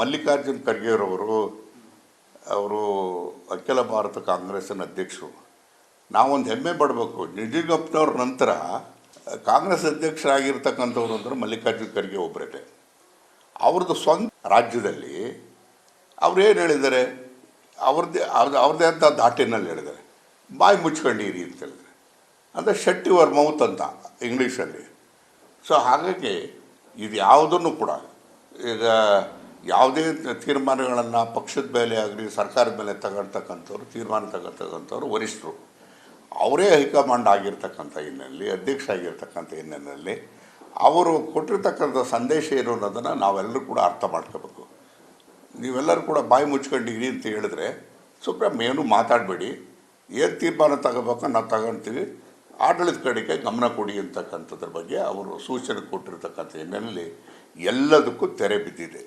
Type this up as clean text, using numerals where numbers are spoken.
ಮಲ್ಲಿಕಾರ್ಜುನ್ ಖರ್ಗೆರವರು ಅವರು ಅಖಿಲ ಭಾರತ ಕಾಂಗ್ರೆಸ್ಸಿನ ಅಧ್ಯಕ್ಷರು. ನಾವೊಂದು ಹೆಮ್ಮೆ ಪಡಬೇಕು. ಯಡಿಯೂರಪ್ಪನವ್ರ ನಂತರ ಕಾಂಗ್ರೆಸ್ ಅಧ್ಯಕ್ಷರಾಗಿರ್ತಕ್ಕಂಥವ್ರು ಅಂದ್ರೆ ಮಲ್ಲಿಕಾರ್ಜುನ್ ಖರ್ಗೆ ಒಬ್ಬರೇ. ಅವ್ರದ್ದು ಸ್ವಂತ ರಾಜ್ಯದಲ್ಲಿ ಅವ್ರೇನು ಹೇಳಿದ್ದಾರೆ, ಅವ್ರದ್ದೇ ಅಂತ ದಾಟಿನಲ್ಲಿ ಹೇಳಿದ್ದಾರೆ, ಬಾಯಿ ಮುಚ್ಕೊಂಡಿರಿ ಅಂತ ಹೇಳಿದ್ರೆ, ಅಂದರೆ ಶಟ್ ಯುವರ್ ಮೌತ್ ಅಂತ ಇಂಗ್ಲೀಷಲ್ಲಿ. ಸೊ ಹಾಗಾಗಿ ಇದು ಯಾವುದನ್ನು ಕೂಡ ಈಗ ಯಾವುದೇ ತೀರ್ಮಾನಗಳನ್ನು ಪಕ್ಷದ ಮೇಲೆ ಆಗಲಿ ಸರ್ಕಾರದ ಮೇಲೆ ತಗೊಳ್ತಕ್ಕಂಥವ್ರು, ತೀರ್ಮಾನ ತಗೊಳ್ತಕ್ಕಂಥವ್ರು ವರಿಷ್ಠರು. ಅವರೇ ಹೈಕಮಾಂಡ್ ಆಗಿರ್ತಕ್ಕಂಥ ಹಿನ್ನೆಲೆಯಲ್ಲಿ, ಅಧ್ಯಕ್ಷ ಆಗಿರ್ತಕ್ಕಂಥ ಹಿನ್ನೆಲೆಯಲ್ಲಿ ಅವರು ಕೊಟ್ಟಿರ್ತಕ್ಕಂಥ ಸಂದೇಶ ಏನು ಅನ್ನೋದನ್ನು ನಾವೆಲ್ಲರೂ ಕೂಡ ಅರ್ಥ ಮಾಡ್ಕೋಬೇಕು. ನೀವೆಲ್ಲರೂ ಕೂಡ ಬಾಯಿ ಮುಚ್ಕೊಂಡಿರಿ ಅಂತ ಹೇಳಿದ್ರೆ ಸುಪ್ರೀಂ ಏನು ಮಾತಾಡಬೇಡಿ, ಏನು ತೀರ್ಮಾನ ತಗೋಬೇಕೋ ನಾವು ತಗೊಳ್ತೀವಿ, ಆಡಳಿತ ಕಡೆಗೆ ಗಮನ ಕೊಡಿ ಅಂತಕ್ಕಂಥದ್ರ ಬಗ್ಗೆ ಅವರು ಸೂಚನೆ ಕೊಟ್ಟಿರ್ತಕ್ಕಂಥ ಹಿನ್ನೆಲೆಯಲ್ಲಿ ಎಲ್ಲದಕ್ಕೂ ತೆರೆ ಬಿದ್ದಿದೆ.